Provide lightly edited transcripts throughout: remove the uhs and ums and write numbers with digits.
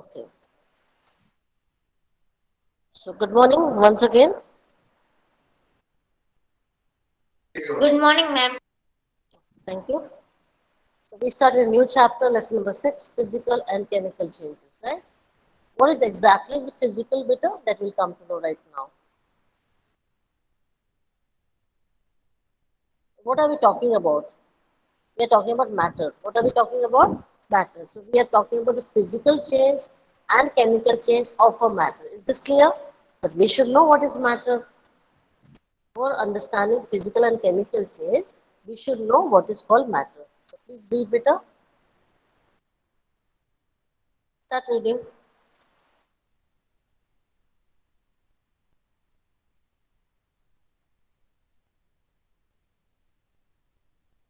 Okay. So, good morning once again. Good morning, ma'am. Thank you. So, we started a new chapter, lesson number 6, physical and chemical changes, right? What is exactly the physical beta that we'll come to know right now? What are we talking about? We are talking about matter. What are we talking about? Matter. So, we are talking about the physical change and chemical change of a matter. Is this clear? But we should know what is matter. For understanding physical and chemical change, we should know what is called matter. So, please read beta. Start reading.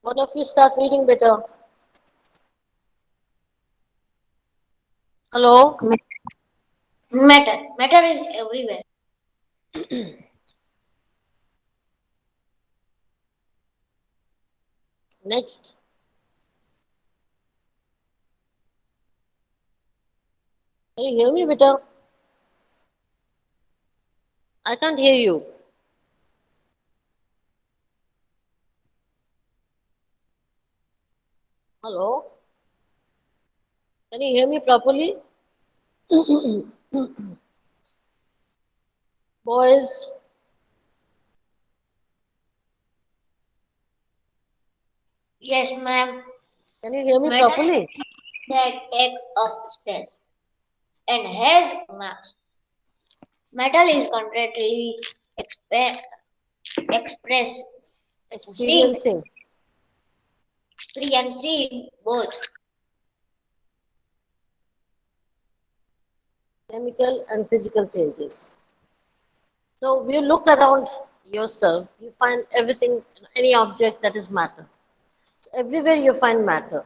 One of you start reading better. Hello? Matter is everywhere. Next. Can you hear me better? I can't hear you. Hello? Can you hear me properly? Boys, Yes, ma'am. can you hear me Matter properly? is that take of space and has mass. Metal is concretely express seeing, Experiencing experiencing both. chemical and physical changes. So, you look around yourself, you find everything, any object that is matter. So, everywhere you find matter.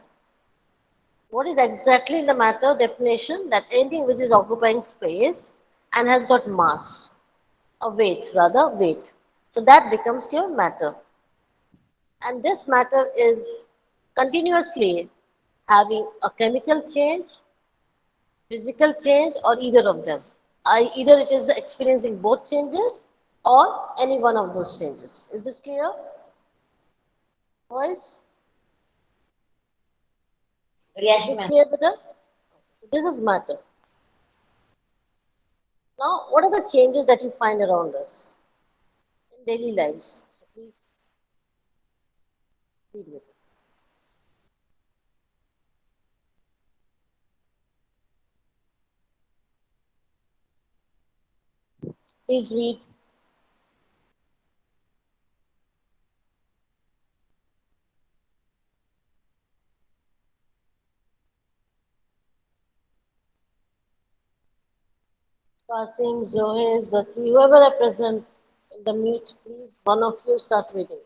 What is exactly the matter definition? That anything which is occupying space and has got mass, a weight rather, weight. So that becomes your matter. And this matter is continuously having a chemical change, physical change, or either of them. Either it is experiencing both changes or any one of those changes. Is this clear, boys? Is Yes, this ma'am. clear, Peter? So this is matter. Now, what are the changes that you find around us in daily lives? So please read with me. Please read. Qasim, Zohair, Zaki, whoever are present in the meet, please, one of you start reading.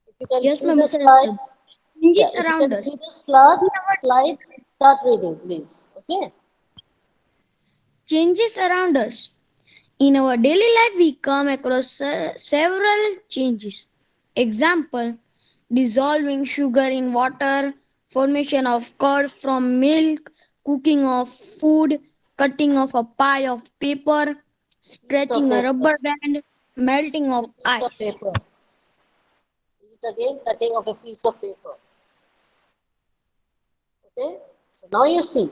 If you can Yes, see ma'am, the Mr. slide, Aslam. yeah, Changes if you around can us. see the slide, In our start reading, please. Okay? changes around us. In our daily life, we come across several changes. Example: dissolving sugar in water, formation of curd from milk, cooking of food, cutting of a pie of paper, Piece of stretching a paper. rubber band, melting It's a of piece of ice. paper. It again, cutting of a piece of paper. Okay? So now you see,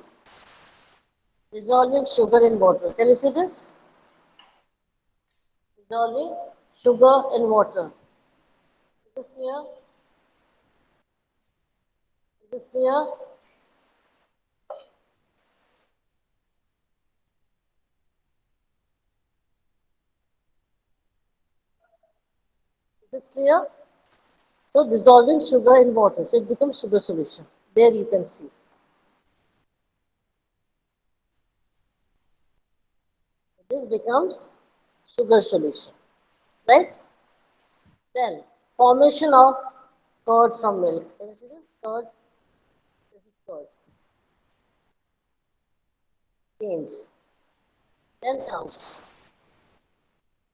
dissolving sugar in water. Can you see this? Dissolving sugar in water. Is this clear? Is this clear? Is this clear? So dissolving sugar in water, so it becomes sugar solution. There you can see. So this becomes sugar solution, right? Then formation of curd from milk. Can you see this? Curd, this is curd. Change. Then comes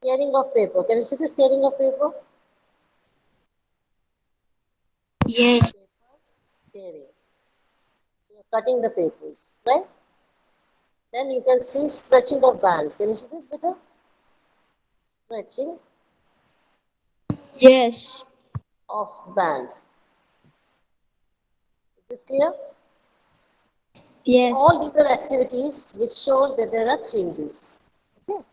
tearing of paper. Can you see this tearing of paper? Yes. Paper tearing. cutting the papers, right? Then you can see stretching of band. Can you see this better? Stretching Yes. of band. Is this clear? So Yes. all these are activities which shows that there are changes. Okay.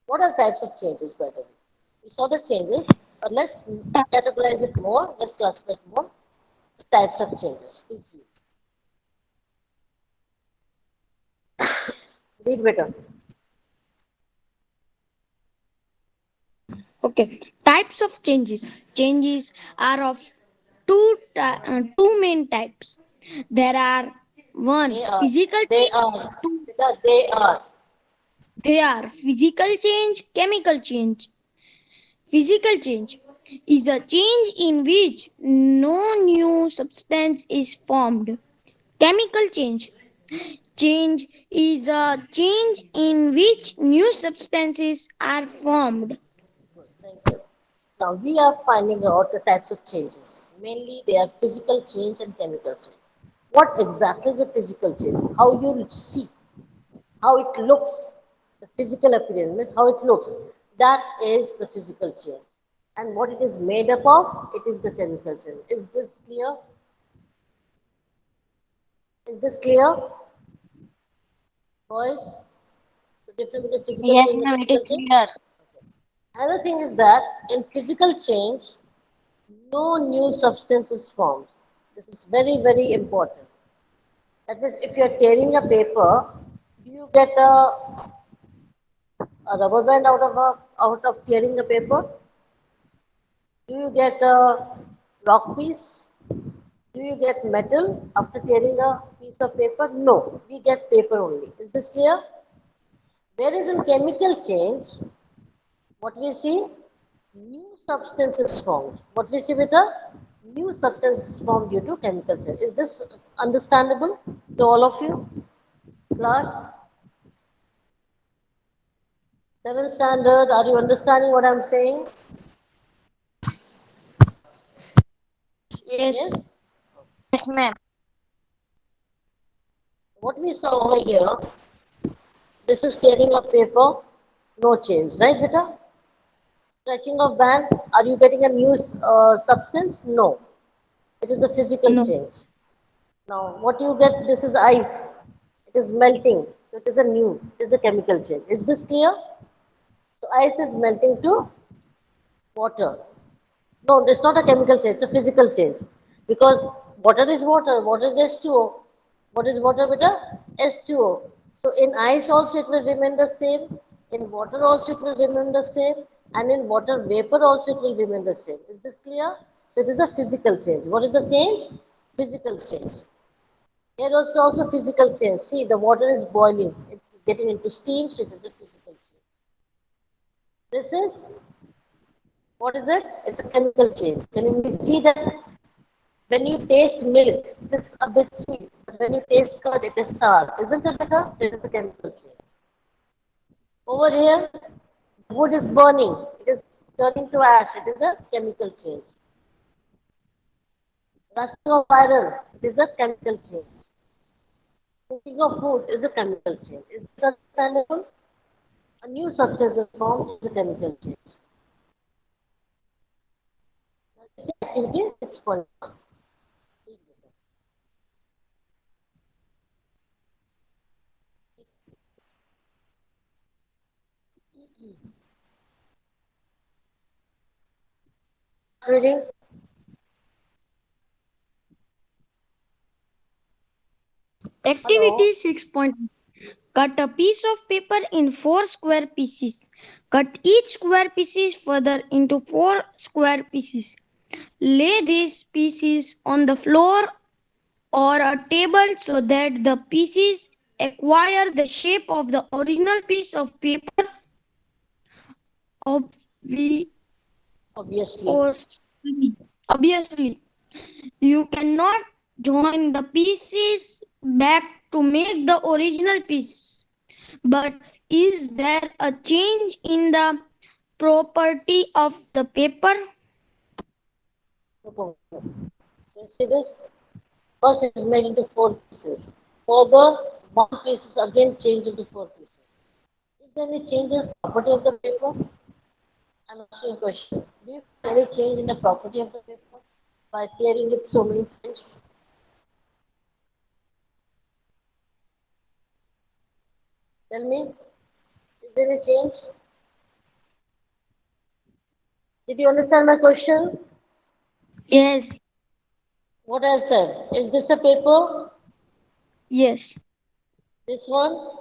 What are types of changes, by the way? We saw the changes, but let's categorize it more. Let's classify it more. The types of changes. Please read better. Okay. Types of changes. Changes are of two main types. There are one They are. physical They change. are. Two, Because they are. they are physical change, chemical change. Physical change is a change in which no new substance is formed. Chemical change is a change in which new substances are formed. Good. Thank you. Now we are finding out the types of changes. Mainly they are physical change and chemical change. What exactly is a physical change? How you see, how it looks, the physical appearance means how it looks. That is the physical change. And what it is made up of, it is the chemical change. Is this clear? Is this clear, boys? The difference between physical Yes, change and ma'am, it is chemical change? clear. Another thing is that in physical change, no new substance is formed. This is very, very important. That means if you are tearing a paper, do you get a rubber band out of tearing a paper? Do you get a rock piece? Do you get metal after tearing a piece of paper? No, we get paper only. Is this clear? Whereas in chemical change, what we see? New substance is formed. What we see with a new substance is formed due to chemical change. Is this understandable to all of you? Class, 7th standard, are you understanding what I'm saying? Yes. Yes? Yes, ma'am. What we saw over here, this is tearing of paper, no change, right, beta? Stretching of band, are you getting a new substance? No, it is a physical No. change. Now, what you get, this is ice, it is melting, so it is a new, it is a chemical change. Is this clear? So, ice is melting to water. No, it's not a chemical change, it's a physical change. Because water is H2O. What is water beta? H2O. So in ice also it will remain the same, in water also it will remain the same, and in water vapor also it will remain the same. Is this clear? So it is a physical change. What is the change? Physical change. Here also physical change. See, the water is boiling. It's getting into steam, so it is a physical change. This is, what is it? It's a chemical change. Can you see that when you taste milk, it is a bit sweet, but when you taste curd, it is sour. Isn't it better? So it is a chemical change. Over here, the wood is burning. It is turning to ash. It is a chemical change. Rusting of iron, it is a chemical change. Cooking of food is a chemical change. Is it understandable? A new substance is formed is a chemical change. Activity 6.1. Reading. Activity Hello. 6. Cut a piece of paper in four square pieces. Cut each square pieces further into four square pieces. Lay these pieces on the floor or a table so that the pieces acquire the shape of the original piece of paper. Obvi- Obviously. Obviously, you cannot join the pieces back to make the original piece. But is there a change in the property of the paper? No problem. You see this? First it is made into four pieces. Further, one piece is again changed into four pieces. Is there any change in the property of the paper? I'm asking a question. Do you find any change in the property of the paper by tearing it so many times? Tell me, is there any change? Did you understand my question? Yes. What I said. Is this a paper? Yes. This one?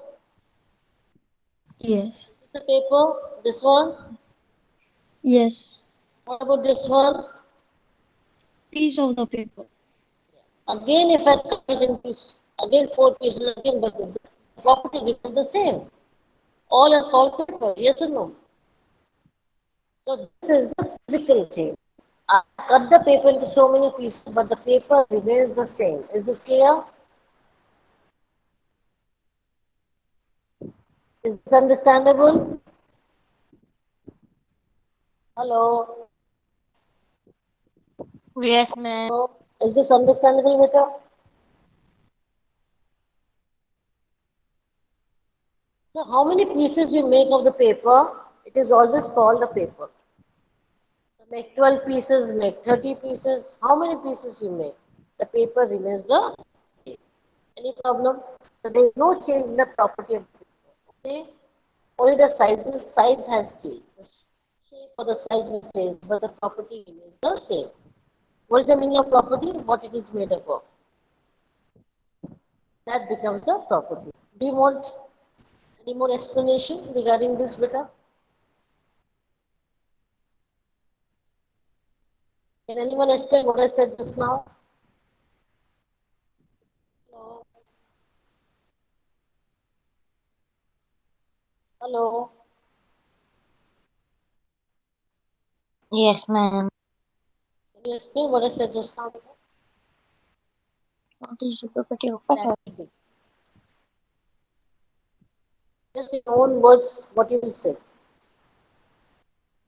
Yes. Is this a paper? This one? Yes. What about this one? Piece of the paper. Again, if I cut it into again four pieces again, but the property remains the same. All are called paper. Yes or no? So this is the physical change. I cut the paper into so many pieces, but the paper remains the same. Is this clear? Is this understandable? Hello? Yes, ma'am. Hello? Is this understandable, Vita? So how many pieces you make of the paper, it is always called a paper. So make 12 pieces, make 30 pieces. How many pieces you make? The paper remains the same. Any problem? So there is no change in the property of the paper. Okay? Only the size has changed. The shape or the size will change, but the property remains the same. What is the meaning of property? What it is made up of. That becomes the property. Do you want any more explanation regarding this, Beta? Can anyone explain what I said just now? Hello? Hello? Yes, ma'am. Can you explain what I said just now? What is the property of water? Activity. Just in your own words, what you will say.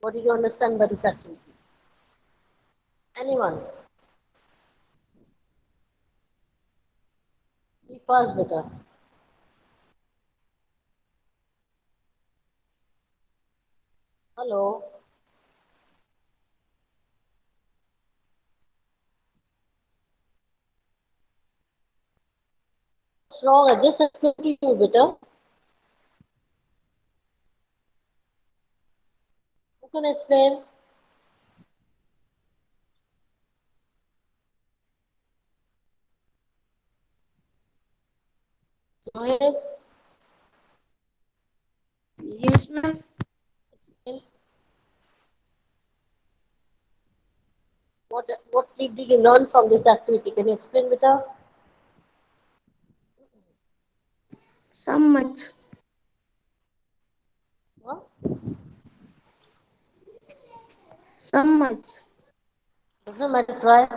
What did you understand by this activity? Anyone? Be fast, Beta. Hello? What's wrong? I just explained to you, Beta. Who can explain? Go ahead. Yes, ma'am. Explain. What did you learn from this activity? Can you explain, Beta? Some much. Huh? Some much. Doesn't matter, try.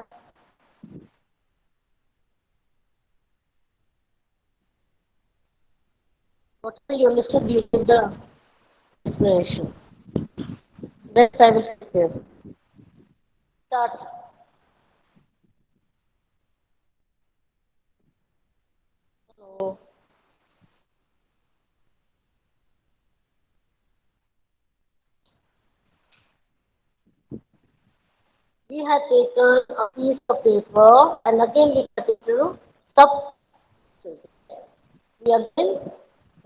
Whatever you understood, you give the explanation. Best I will take care. Start. So, we had taken a piece of paper and again we cut it into sub pieces. We again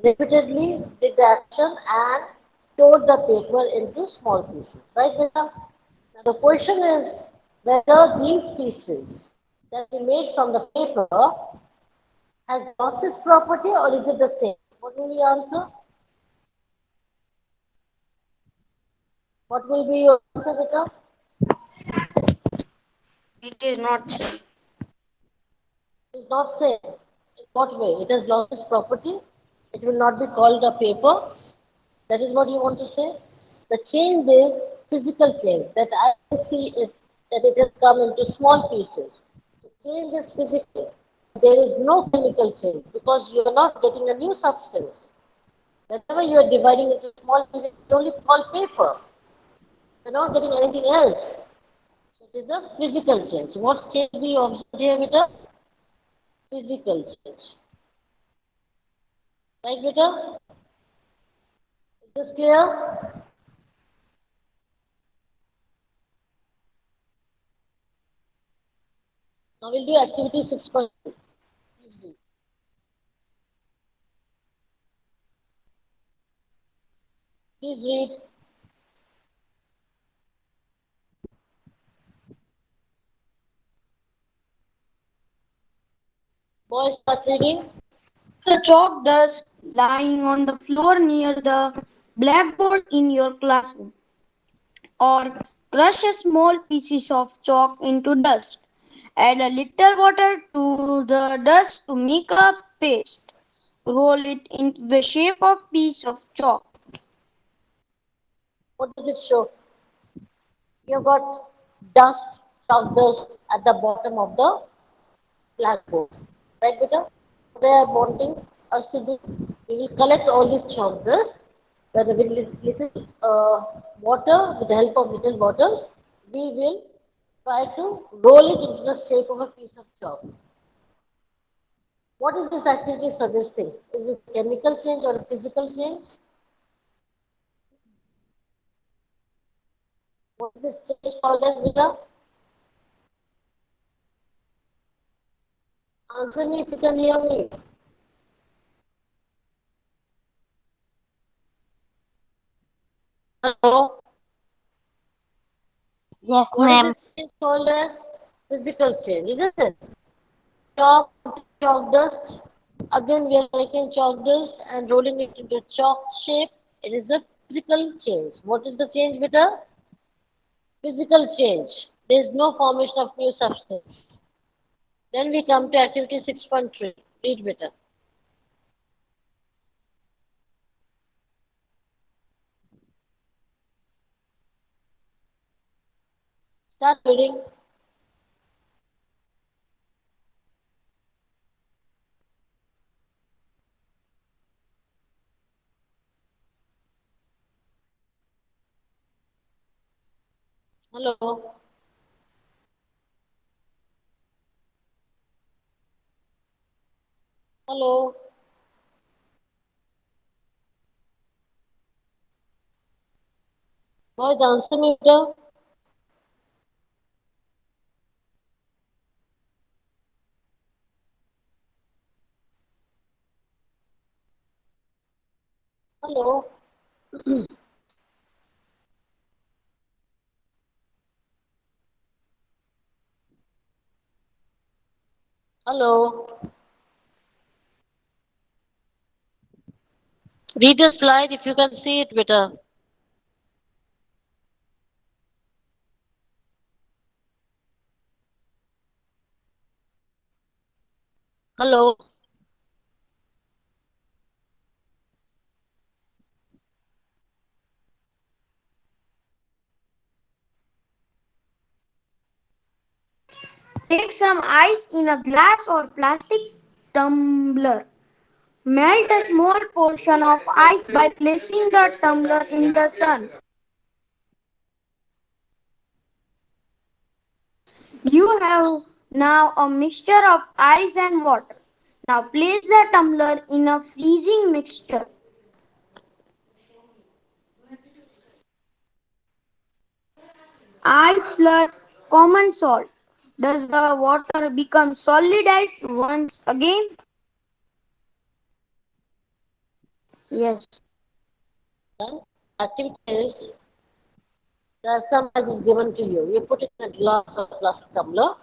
repeatedly did the action and stored the paper into small pieces. Right, Beta? Now the question is whether these pieces that we made from the paper has lost its property or is it the same? What will you answer? What will be your answer, Beta? It is not same. It is not same. In what way? It has lost its property. It will not be called a paper. That is what you want to say? The change is physical change. That I can see is that it has come into small pieces. So change is physical. There is no chemical change because you are not getting a new substance. Whenever you are dividing into small pieces, it's only called paper. You're not getting anything else. So it is a physical change. So what change we observe here, Vita? physical change. Right, beta? Is this clear? Now we'll do activity 6.2. Please read. Boys, start reading. The chalk dust lying on the floor near the blackboard in your classroom, or crush a small pieces of chalk into dust. Add a little water to the dust to make a paste. Roll it into the shape of piece of chalk. What does it show? You've got dust, chalk dust at the bottom of the blackboard. Right, beta? What they are wanting us to do, we will collect all this chalk dust, with little water, with the help of little water, we will try to roll it into the shape of a piece of chalk. What is this activity suggesting? Is it chemical change or a physical change? What is this change called as, beta? Answer me if you can hear me. Hello? Yes, What is ma'am. this change called as? Physical change, isn't it? Chalk into chalk dust. Again, we are taking chalk dust and rolling it into chalk shape. It is a physical change. What is the change, beta? Physical change. There is no formation of new substance. Then we come to activity 6.3. Read, beta. Start reading. Hello. Hello. Boys, answer me, beta. Hello. Hello. Read the slide if you can see it, beta. Hello. Take some ice in a glass or plastic tumbler. Melt a small portion of ice by placing the tumbler in the sun. You have now a mixture of ice and water. Now place the tumbler in a freezing mixture. Ice plus common salt. Does the water become solid ice once again? Yes. Then activity is the some ice is given to you. You put it in a glass or plastic tumbler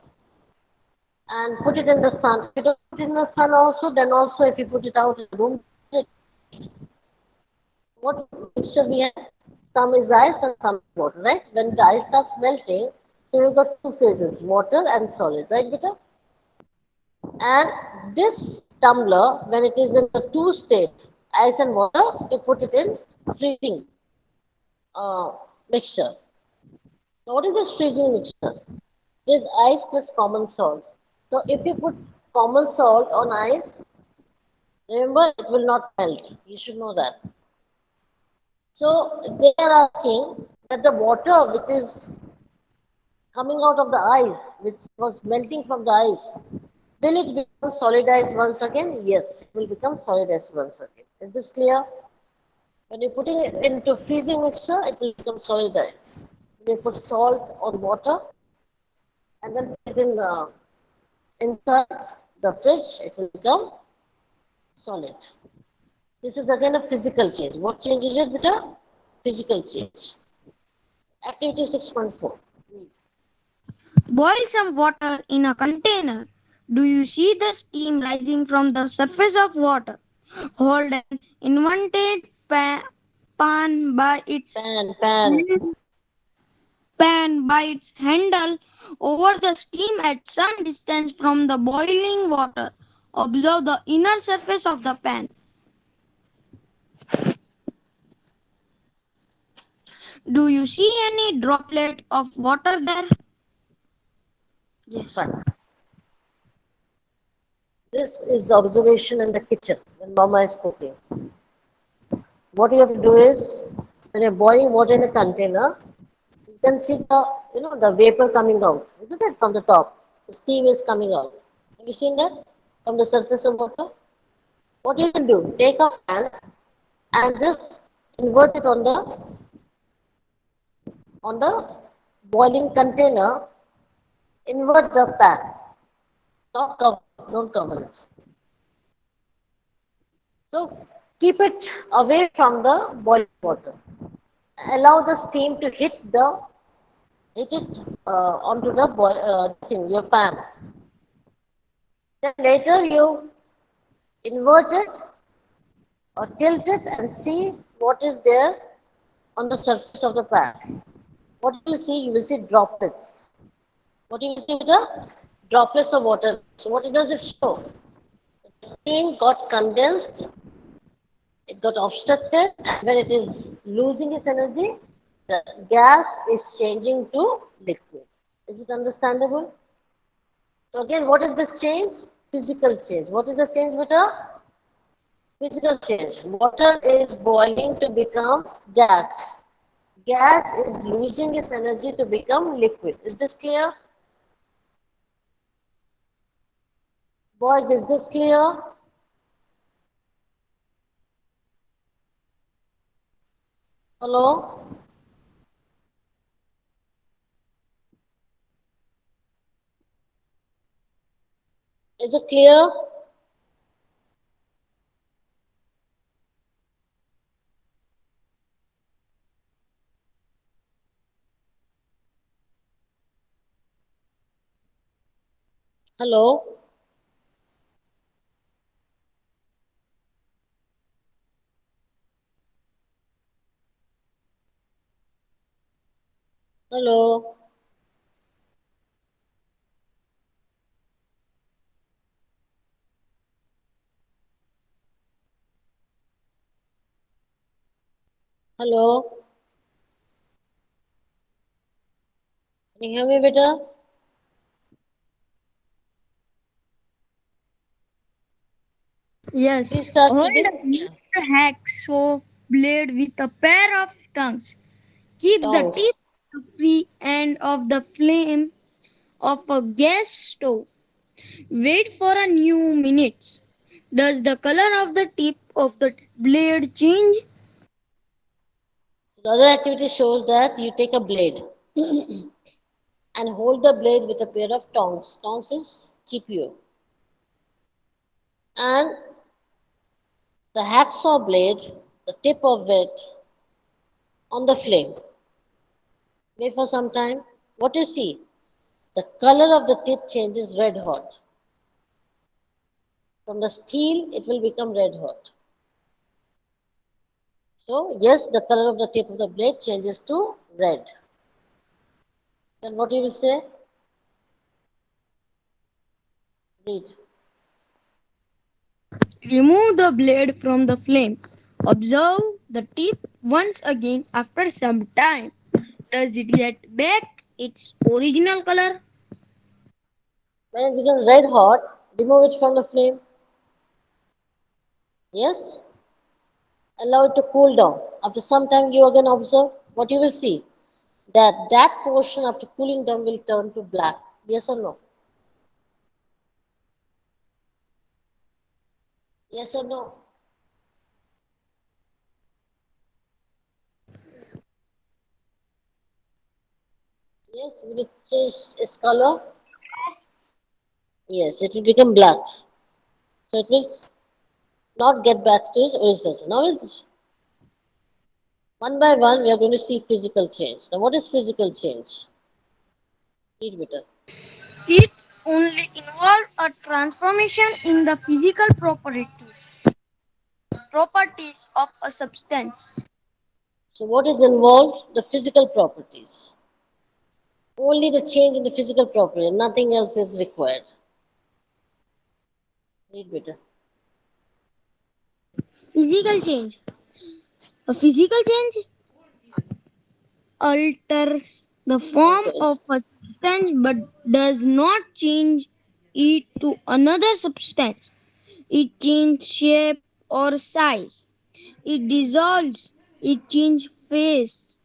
and put it in the sun. If you don't put it in the sun also, then also if you put it out in the room, what mixture we have? Some is ice and some is water, right? When the ice starts melting, so you've got two phases, water and solid, right, beta? And this tumbler, when it is in the two state, ice and water, you put it in freezing uh, mixture. Now, what is this freezing mixture? There's ice plus common salt. So, if you put common salt on ice, remember it will not melt. You should know that. So, they are asking that the water which is coming out of the ice, which was melting from the ice, Will it become solidized once again? Yes, it will become solidized once again. Is this clear? When you're putting it into freezing mixture, it will become solidized. When you put salt on water and then put it in inside the fridge, it will become solid. This is again a physical change. What change is it, beta? Physical change. Activity 6.4. Boil some water in a container. Do you see the steam rising from the surface of water? Hold an inverted pan by its Pan. pan by its handle over the steam at some distance from the boiling water. Observe the inner surface of the pan. Do you see any droplet of water there? Yes. Fine. This is observation in the kitchen when mama is cooking. What you have to do is, when you're boiling water in a container, you can see the vapor coming out, isn't it, from the top? The steam is coming out. Have you seen that from the surface of water? What you can do, take a pan and just invert it on the boiling container, invert the pan, not cover, don't cover it. So keep it away from the boiling water. Allow the steam to hit it onto the thing, your pan. Then later you invert it or tilt it and see what is there on the surface of the pan. What you will see? You will see droplets. What you will see with the droplets of water. So what it does is show the steam got condensed, it got obstructed, and when it is losing its energy, the gas is changing to liquid. Is it understandable? So again, what is this change? Physical change. What is the change with a physical change? Water is boiling to become gas. Gas is losing its energy to become liquid. Is this clear? Boys, is this clear? Hello? Is it clear? Hello? Hello? Hello? Can you hear me better? Yes. Please start Hold keeping, a neat yeah, hacksaw blade with a pair of tongs. Keep the tip tongs. of the free end of the flame of a gas stove. Wait for a few minutes. Does the color of the tip of the blade change? So the other activity shows that you take a blade and hold the blade with a pair of tongs. Tongs is GPO. And the hacksaw blade, the tip of it on the flame. Wait for some time. What you see? The color of the tip changes red hot. From the steel, it will become red hot. So, yes, the color of the tip of the blade changes to red. Then what you will say? Read. Remove the blade from the flame. Observe the tip once again after some time. Does it get back its original color? When it becomes red hot, remove it from the flame. Yes? Allow it to cool down. After some time, you again observe what you will see. That portion after cooling down will turn to black. Yes or no? Yes or no? Yes, will it change its color? Yes, it will become black. So it will not get back to its original state. Now, one by one, we are going to see physical change. Now, what is physical change? Read better. It only involves a transformation in the physical properties of a substance. So, what is involved? The physical properties. Only the change in the physical property, nothing else is required. Read better. Physical change. A physical change alters the form of Alters. a substance but does not change it to another substance. It changes shape or size. It dissolves. It changes phase,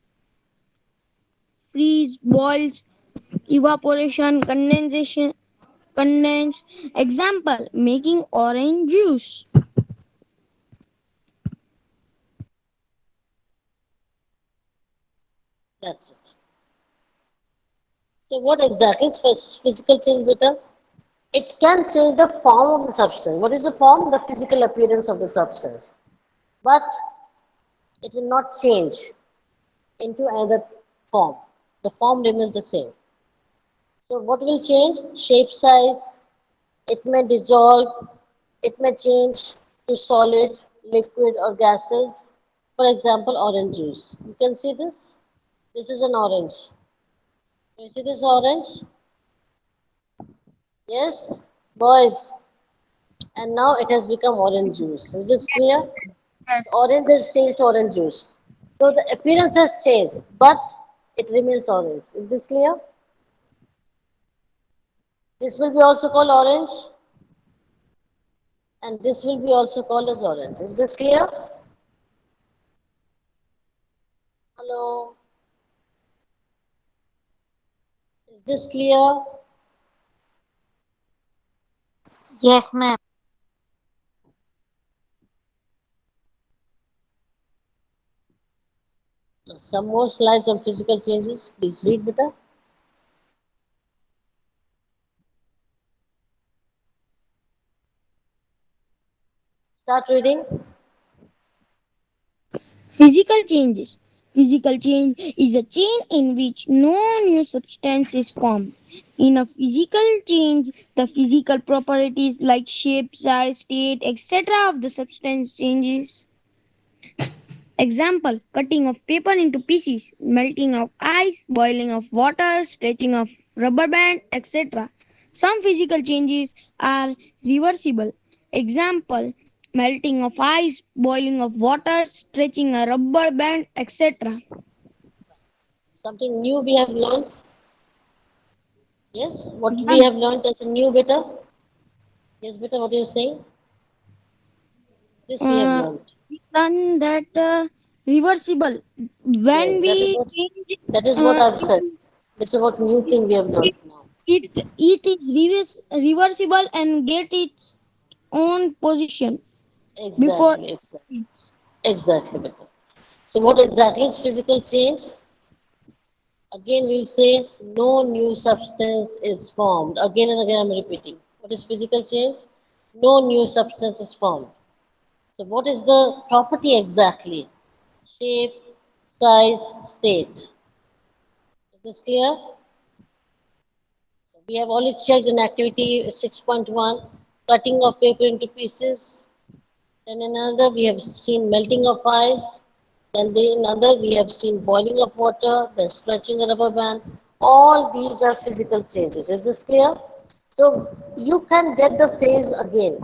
freeze, boils, evaporation, condensation, condense. Example: making orange juice. That's it. So, what exactly is physical change, better? It can change the form of the substance. What is the form? The physical appearance of the substance. But it will not change into another form. The form remains the same. So what will change? Shape, size. It may dissolve. It may change to solid, liquid, or gases. For example, orange juice. You can see this. This is an orange. You see this orange? Yes, boys. And now it has become orange juice. Is this clear? Yes. Orange has changed to orange juice. So the appearance has changed, but it remains orange. Is this clear? This will be also called orange, and this will be also called as orange. Is this clear? Hello? Is this clear? Yes, ma'am. Some more slides on physical changes. Please read better. Start reading. Physical changes. Physical change is a change in which no new substance is formed. In a physical change, the physical properties like shape, size, state, etc. of the substance changes. Example: cutting of paper into pieces, melting of ice, boiling of water, stretching of rubber band, etc. Some physical changes are reversible. Example: melting of ice, boiling of water, stretching a rubber band, etc. Something new we have learned. Yes, what we have learned as a new better. Yes, better. What are you saying? This we have Uh, learned. we learn that reversible Yes, when we change that is what I've it, said. This is what new thing we have it, learned now. it is reversible and get its own position before Exactly, exactly, it. exactly better. So what exactly is physical change? Again, we'll say no new substance is formed. Again and again, I'm repeating. What is physical change? No new substance is formed. So, what is the property exactly? Shape, size, state. Is this clear? So, we have already checked in activity 6.1 cutting of paper into pieces. Then in another, we have seen melting of ice. Then in another, we have seen boiling of water, then stretching a rubber band. All these are physical changes. Is this clear? So you can get the phase again.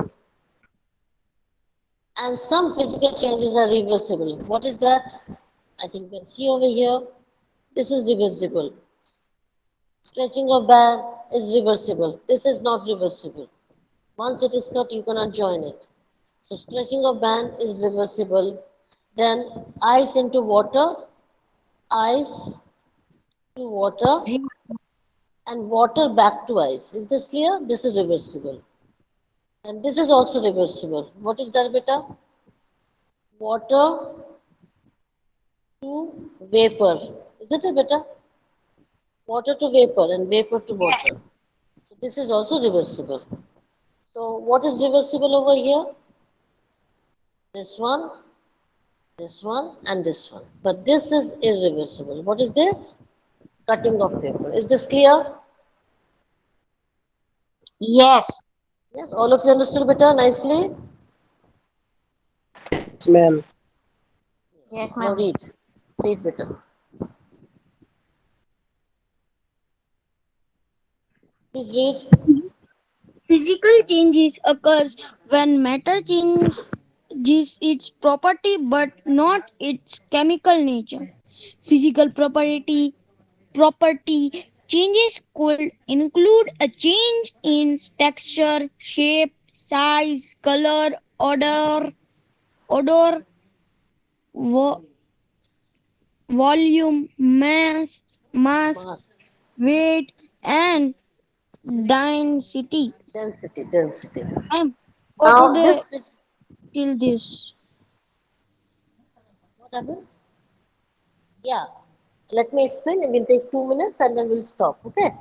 And some physical changes are reversible. What is that? I think you can see over here. This is reversible. Stretching of band is reversible. This is not reversible. Once it is cut, you cannot join it. So stretching of band is reversible. Then ice into water, ice to water, and water back to ice. Is this clear? This is reversible. And this is also reversible. What is that, beta? Water to vapor. Is it a beta? Water to vapor and vapor to water. So this is also reversible. So what is reversible over here? This one, and this one. But this is irreversible. What is this? Cutting of paper. Is this clear? Yes. Yes, all of you understood better nicely? Ma'am. Yes, Now ma'am. read. Read better. Please read. Physical changes occurs when matter changes its property but not its chemical nature. Physical property changes could include a change in texture, shape, size, color, odor, vo- volume, mass, Mass. weight, and density. Density. And for Now today, this is till this. what happened? Yeah. Let me explain. It will take 2 minutes and then we'll stop. Okay.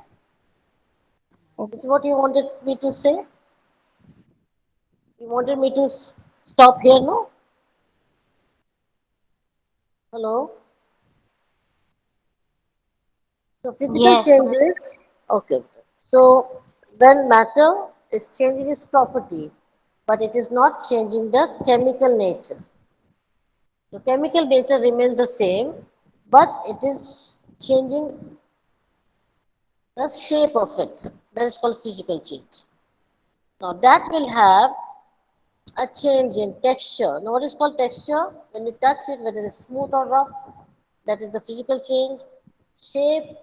Okay. This is what you wanted me to say. You wanted me to stop here, no? Hello. So physical Yes, ma'am. changes. Okay. So when matter is changing its property, but it is not changing the chemical nature. So chemical nature remains the same, but it is changing the shape of it. That is called physical change. Now that will have a change in texture. Now what is called texture? When you touch it, whether it is smooth or rough, that is the physical change. Shape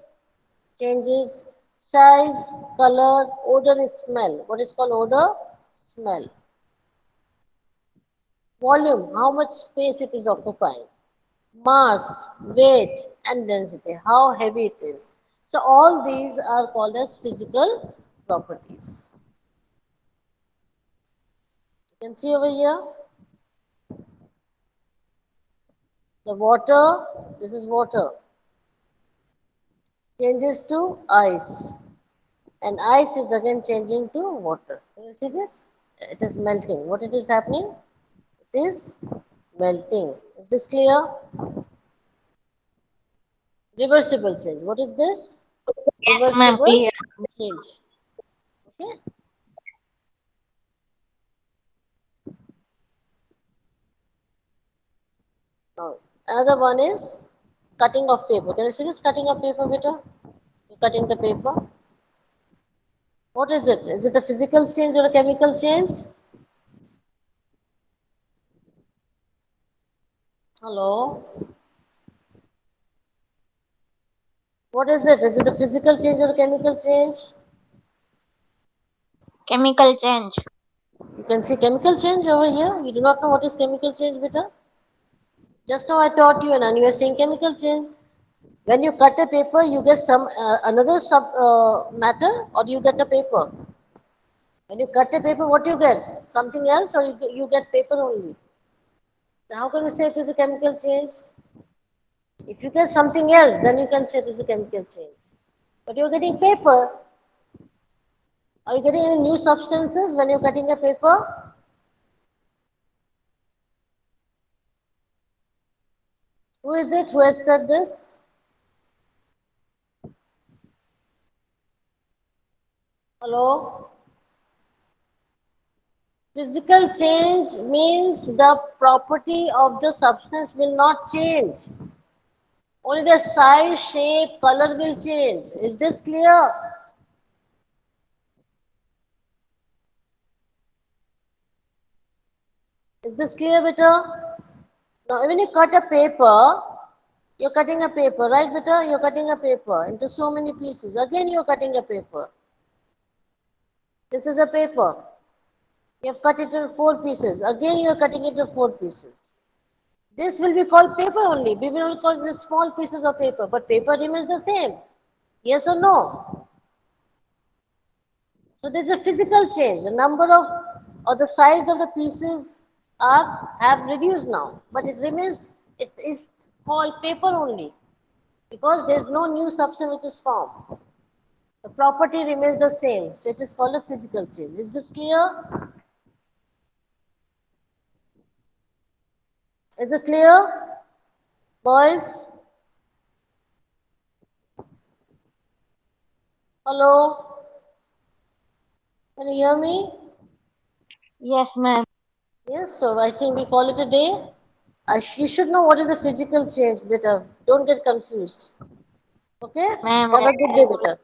changes, size, color, odor is smell. What is called odor? Smell. Volume, how much space it is occupying. Mass, weight, and density, how heavy it is. So all these are called as physical properties. You can see over here the water, this is water, changes to ice, and ice is again changing to water. Can you see this? It is melting. What it is happening? It is melting. Is this clear? Reversible change. What is this? Yes, ma'am. Reversible Clear. change. Okay. Now, another one is cutting of paper. Can you see this cutting of paper, beta? You're cutting the paper. What is it? Is it a physical change or a chemical change? Hello? What is it? Is it a physical change or a chemical change? Chemical change. You can see chemical change over here. You do not know what is chemical change, beta? Just now I taught you and you are saying chemical change. When you cut a paper, you get some another sub matter or you get a paper. When you cut a paper, what you get? Something else or you get paper only? So how can you say it is a chemical change? If you get something else, then you can say it is a chemical change. But you're getting paper. Are you getting any new substances when you're cutting a paper? Who is it who had said this? Hello? Physical change means the property of the substance will not change. Only the size, shape, color will change. Is this clear? Is this clear, beta? Now, when you cut a paper, you're cutting a paper, right, beta? You're cutting a paper into so many pieces. Again, you're cutting a paper. This is a paper. You have cut it into 4 pieces. Again, you are cutting it into 4 pieces. This will be called paper only. We will call this small pieces of paper, but paper remains the same. Yes or no? So there's a physical change. The number of or the size of the pieces are have reduced now, but it remains, it is called paper only because there is no new substance which is formed. The property remains the same, so it is called a physical change. Is this clear? Is it clear, boys? Hello? Can you hear me? Yes, ma'am. Yes, so I think we call it a day. You should know what is a physical change, better. Don't get confused. Okay? Ma'am, Have a good day, better.